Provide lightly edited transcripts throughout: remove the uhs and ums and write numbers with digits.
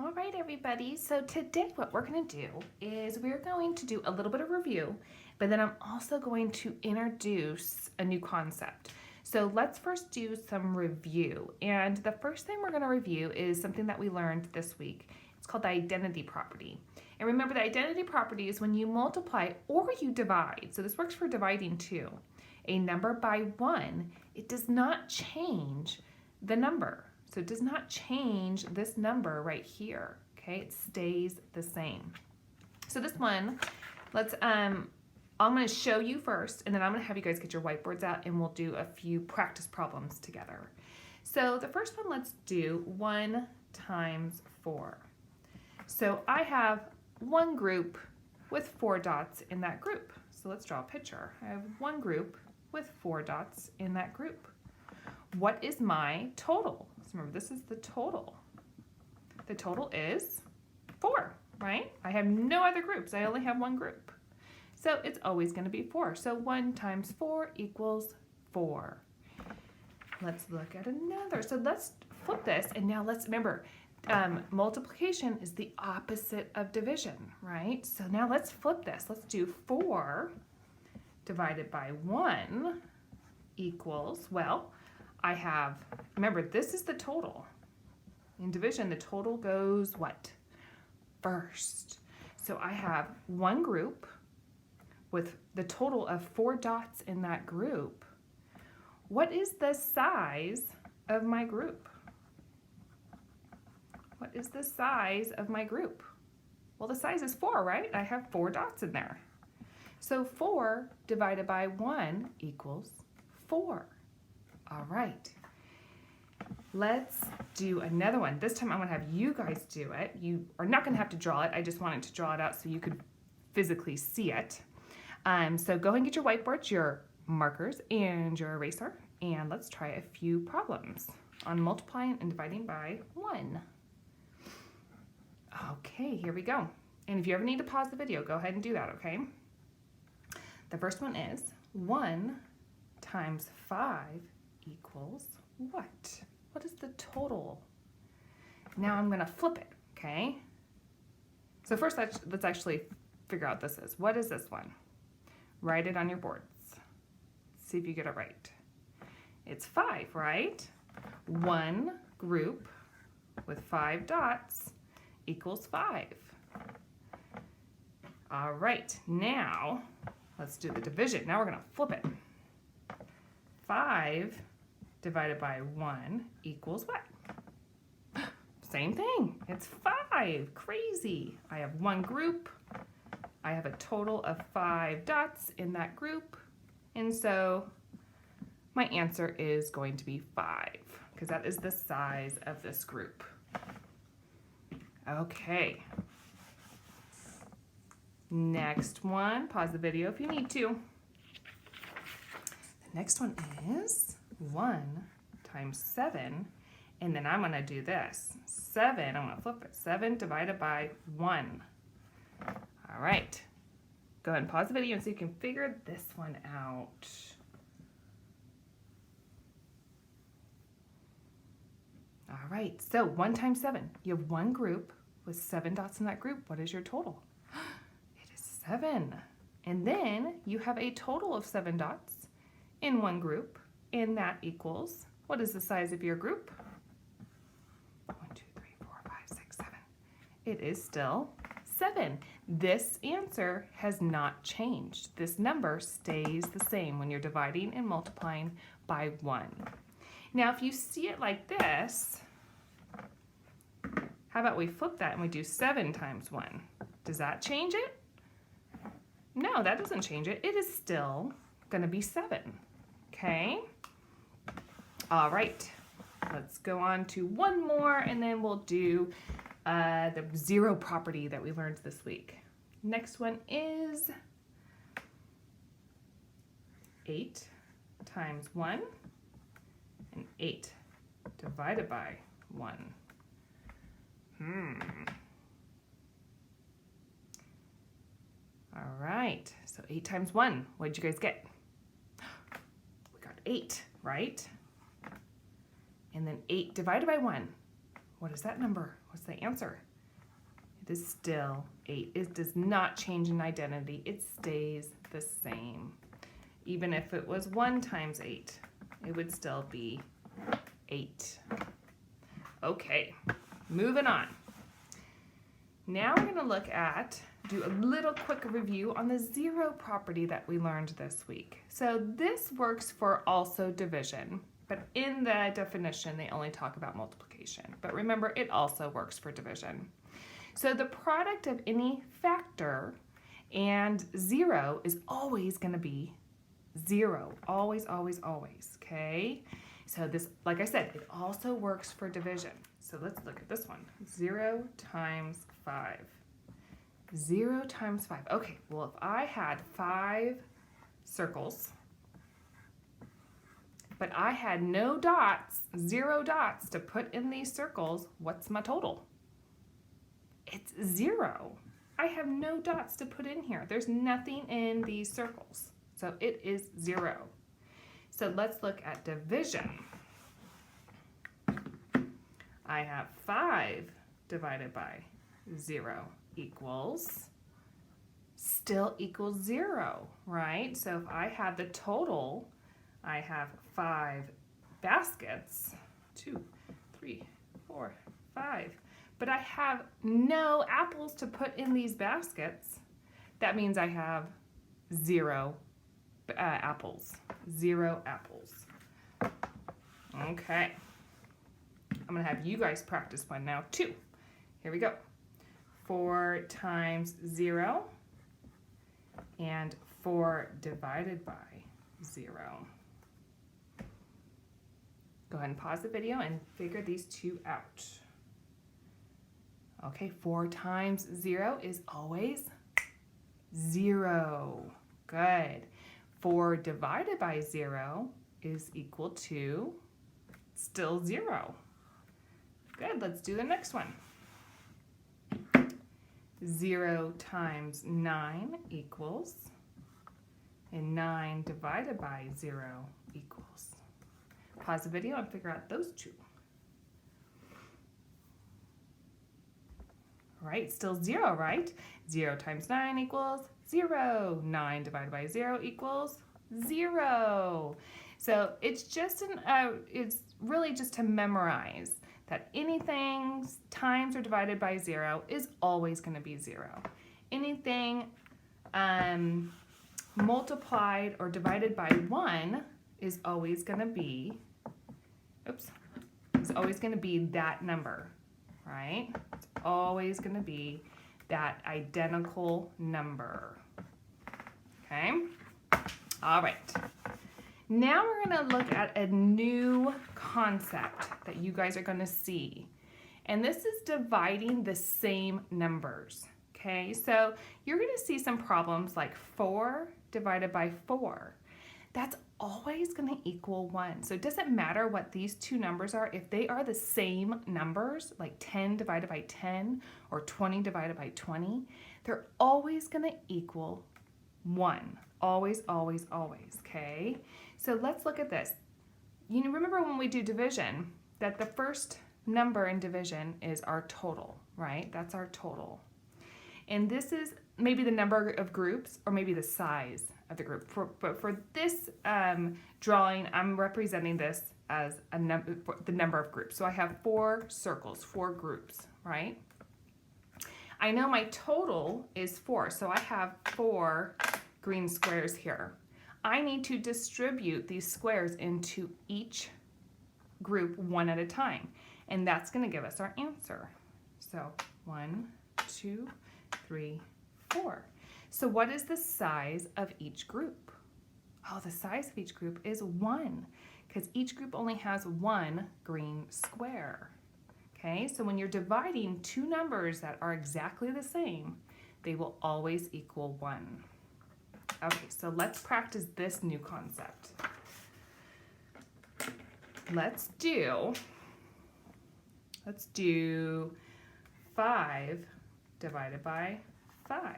All right, everybody. So today what we're going to do is we're going to do a little bit of review, but then I'm also going to introduce a new concept. So let's first do some review. And the first thing we're going to review is something that we learned this week. It's called the identity property. And remember, the identity property is when you multiply or you divide. So this works for dividing too. A number by 1, it does not change the number. So it does not change this number right here, okay? It stays the same. So this one, I'm gonna show you first, and then I'm gonna have you guys get your whiteboards out and we'll do a few practice problems together. So the first one, let's do 1 times 4. So I have one group with 4 dots in that group. So let's draw a picture. I have one group with 4 dots in that group. What is my total? So remember, this is the total. The total is 4, right? I have no other groups. I only have one group. So it's always going to be 4. So 1 times 4 equals 4. Let's look at another. So let's flip this, and now let's remember, multiplication is the opposite of division, right? So now let's flip this. Let's do 4 divided by 1 equals, well, I have, remember, this is the total. In division, the total goes what? First. So I have one group with the total of 4 dots in that group. What is the size of my group? What is the size of my group? Well, the size is 4, right? I have 4 dots in there. So 4 divided by 1 equals 4. All right, let's do another one. This time I'm gonna have you guys do it. You are not gonna have to draw it. I just wanted to draw it out so you could physically see it. So go ahead and get your whiteboards, your markers, and your eraser, and let's try a few problems on multiplying and dividing by 1. Okay, here we go. And if you ever need to pause the video, go ahead and do that, okay? The first one is 1 times 5 equals what? What is the total? Now I'm going to flip it, okay? So first let's actually figure out what this is. What is this one? Write it on your boards. See if you get it right. It's 5, right? One group with 5 dots equals 5. All right, now let's do the division. Now we're going to flip it. 5 divided by 1 equals what? Same thing. It's 5. Crazy. I have one group. I have a total of 5 dots in that group. And so my answer is going to be 5 because that is the size of this group. Okay. Next one. Pause the video if you need to. The next one is 1 times 7, and then I'm going to do this. 7, I'm going to flip it. 7 divided by 1. All right. Go ahead and pause the video and see if you can figure this one out. All right, so 1 times 7. You have one group with 7 dots in that group. What is your total? It is 7. And then you have a total of 7 dots in one group, and that equals, what is the size of your group? 1, 2, 3, 4, 5, 6, 7. It is still 7. This answer has not changed. This number stays the same when you're dividing and multiplying by 1. Now, if you see it like this, how about we flip that and we do 7 times 1? Does that change it? No, that doesn't change it. It is still going to be 7. Okay? All right. Let's go on to one more, and then we'll do the zero property that we learned this week. Next one is 8 times 1 and 8 divided by 1. All right, so 8 times 1, what did you guys get? We got 8, right? And then 8 divided by 1. What is that number? What's the answer? is still 8. It does not change in identity. It stays the same. Even if it was 1 times 8, it would still be 8. Okay, moving on. Now we're going to look at, do a little quick review on the zero property that we learned this week. So this works for also division, but in the definition they only talk about multiplication. But remember, it also works for division. So the product of any factor and 0 is always going to be 0. Always, always, always, okay? So this, like I said, it also works for division. So let's look at this one. 0 times 5. 0 times 5. Okay, well, if I had 5 circles, but I had no dots, 0 dots to put in these circles, what's my total? It's 0. I have no dots to put in here. There's nothing in these circles. So it is 0. So let's look at division. I have 5 divided by 0 still equals 0, right? So if I have the total, I have 5 baskets, 2, 3, 4, 5, but I have no apples to put in these baskets. That means I have 0 apples. 0 apples. Okay. I'm going to have you guys practice one now too. Here we go. 4 times 0 and 4 divided by 0. Go ahead and pause the video and figure these two out. Okay, 4 times 0 is always 0. Good. 4 divided by 0 is equal to still 0. Good, let's do the next one. 0 times 9 equals, and 9 divided by 0 equals. Pause the video and figure out those two. Right, still 0, right? 0 times 9 equals 0. 9 divided by 0 equals 0. So it's just it's really just to memorize that anything times or divided by 0 is always going to be 0. Anything multiplied or divided by 1 is always going to be, is always going to be that number, right? It's always going to be that identical number. Okay? All right. Now we're going to look at a new concept that you guys are going to see. And this is dividing the same numbers. Okay, so you're going to see some problems like 4 divided by 4. That's always going to equal 1. So it doesn't matter what these two numbers are. If they are the same numbers, like 10 divided by 10 or 20 divided by 20, they're always going to equal 1. Always, always, always, okay? So let's look at this. You know, remember when we do division, that the first number in division is our total, right? That's our total. And this is maybe the number of groups or maybe the size of the group. But for this drawing, I'm representing this as the number of groups. So I have 4 circles, 4 groups, right? I know my total is 4, so I have 4 green squares here. I need to distribute these squares into each group one at a time, and that's going to give us our answer. So 1, 2, 3, 4. So what is the size of each group? Oh, the size of each group is 1, because each group only has 1 green square. Okay, so when you're dividing two numbers that are exactly the same, they will always equal 1. Okay, so let's practice this new concept. Let's do 5 divided by 5.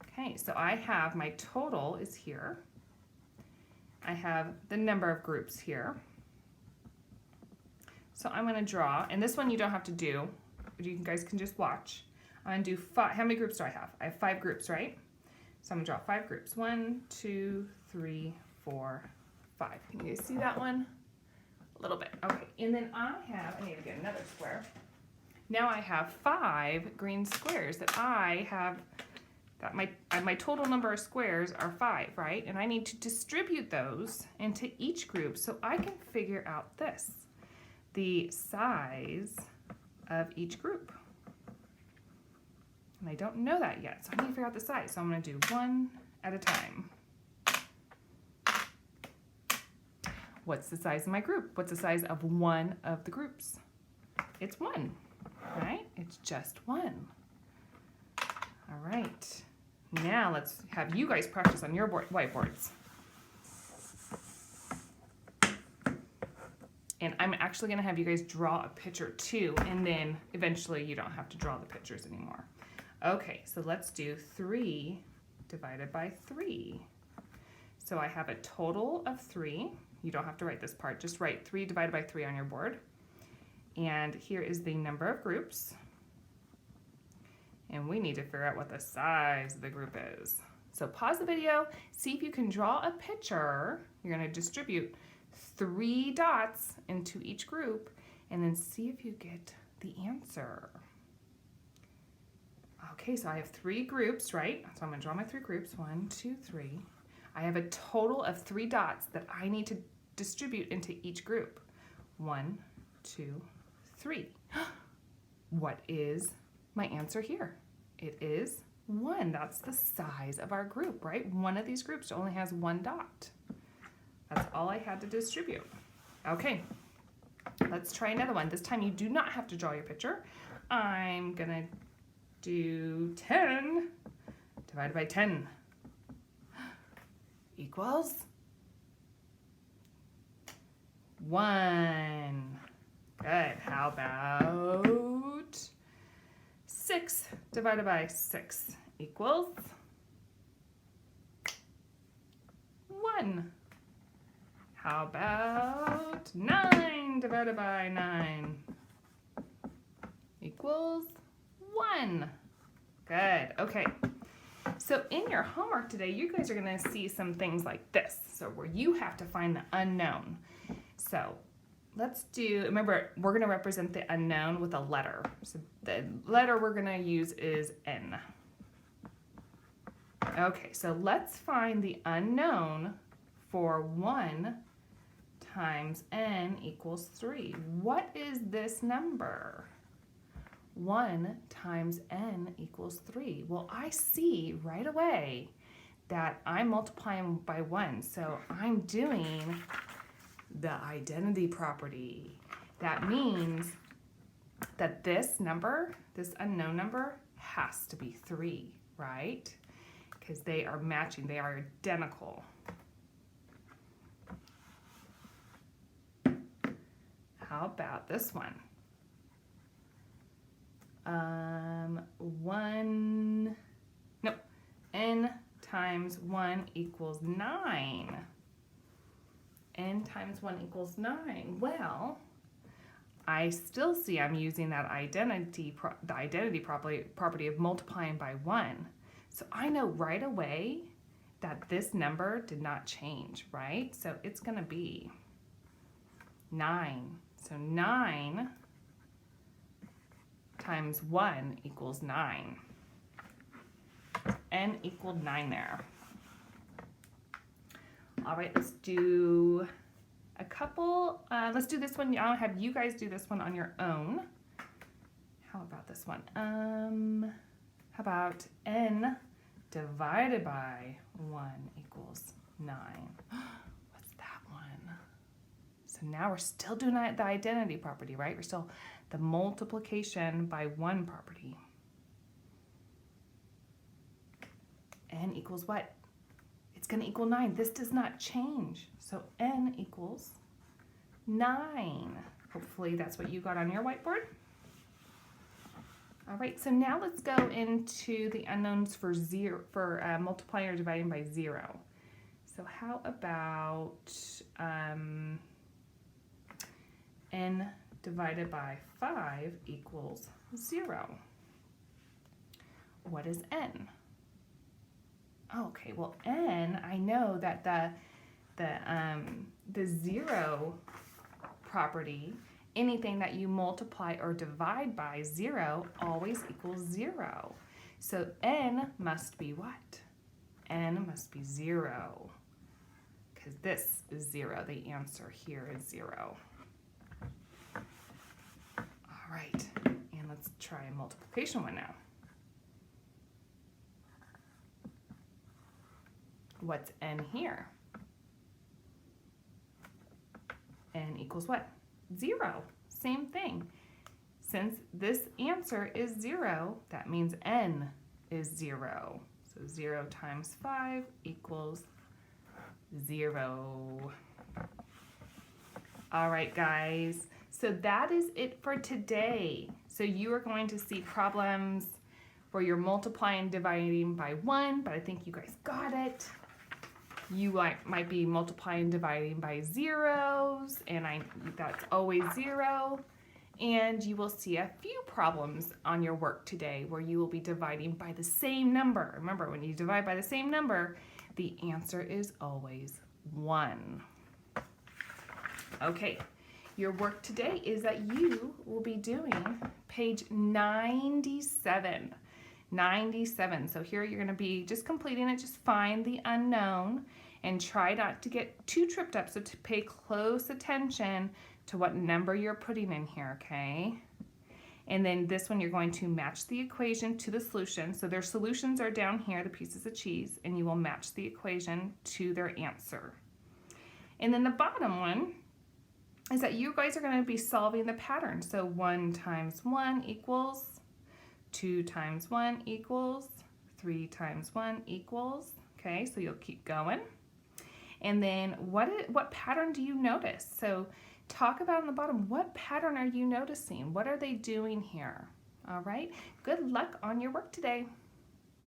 Okay, so I have my total is here. I have the number of groups here. So I'm going to draw, and this one you don't have to do, you guys can just watch. I'm gonna do 5. How many groups do I have? I have 5 groups, right? So I'm gonna draw 5 groups. 1, 2, 3, 4, 5. Can you guys see that one? A little bit. Okay, and then I need to get another square. Now I have 5 green squares that I have, that my total number of squares are 5, right? And I need to distribute those into each group so I can figure out this, the size of each group. And I don't know that yet, so I need to figure out the size. So I'm going to do one at a time. What's the size of my group? What's the size of one of the groups? It's 1, right? It's just 1. All right. Now let's have you guys practice on your whiteboards. And I'm actually going to have you guys draw a picture too, and then eventually you don't have to draw the pictures anymore. Okay, so let's do 3 divided by 3. So I have a total of 3. You don't have to write this part, just write 3 divided by 3 on your board. And here is the number of groups. And we need to figure out what the size of the group is. So pause the video, see if you can draw a picture. You're going to distribute 3 dots into each group, and then see if you get the answer. Okay, so I have 3 groups, right? So I'm going to draw my 3 groups. 1, 2, 3. I have a total of 3 dots that I need to distribute into each group. 1, 2, 3. What is my answer here? It is 1. That's the size of our group, right? One of these groups only has 1 dot. That's all I had to distribute. Okay, let's try another one. This time you do not have to draw your picture. I'm gonna do 10 divided by 10 equals 1. Good. How about 6 divided by 6 equals 1. How about 9 divided by 9 equals 1. Good. Okay. So in your homework today, you guys are going to see some things like this. So where you have to find the unknown. So let's do, remember, we're going to represent the unknown with a letter. So the letter we're going to use is N. Okay, so let's find the unknown for 1 times N equals 3. What is this number? 1 times N equals 3. Well, I see right away that I'm multiplying by 1. So I'm doing the identity property. That means that this number, this unknown number, has to be 3, right? Because they are matching, they are identical. How about this one? N times 1 equals 9. N times 1 equals 9. Well, I still see I'm using that identity property of multiplying by 1. So I know right away that this number did not change, right? So it's going to be 9. So 9 times 1 equals 9. N equaled 9 there. All right, let's do a couple. Let's do this one. I'll have you guys do this one on your own. How about this one? How about N divided by 1 equals 9? What's that one? So now we're still doing the identity property, right? We're still the multiplication by 1 property. N equals what? It's going to equal 9. This does not change. So N equals 9. Hopefully that's what you got on your whiteboard. All right, so now let's go into the unknowns for multiplying or dividing by 0. So how about N divided by 5 equals 0? what is n? Okay, well, n, I know that the zero property, anything that you multiply or divide by 0 always equals 0. So n must be what? N must be 0, because this is 0. The answer here is 0. All right, and let's try a multiplication one now. What's n here? N equals what? 0. Same thing. Since this answer is 0, that means n is 0. So 0 times 5 equals 0. All right, guys. So that is it for today. So you are going to see problems where you're multiplying and dividing by 1, but I think you guys got it. You might be multiplying and dividing by zeros, and that's always 0. And you will see a few problems on your work today where you will be dividing by the same number. Remember, when you divide by the same number, the answer is always 1. Okay, your work today is that you will be doing page 97. 97. So here you're going to be just completing it. Just find the unknown and try not to get too tripped up. So to pay close attention to what number you're putting in here, okay? And then this one you're going to match the equation to the solution. So their solutions are down here, the pieces of cheese, and you will match the equation to their answer. And then the bottom one is that you guys are going to be solving the pattern. So 1 times 1 equals 2 times 1 equals, 3 times 1 equals, okay, so you'll keep going. And then what pattern do you notice? So talk about on the bottom, what pattern are you noticing? What are they doing here? All right, good luck on your work today.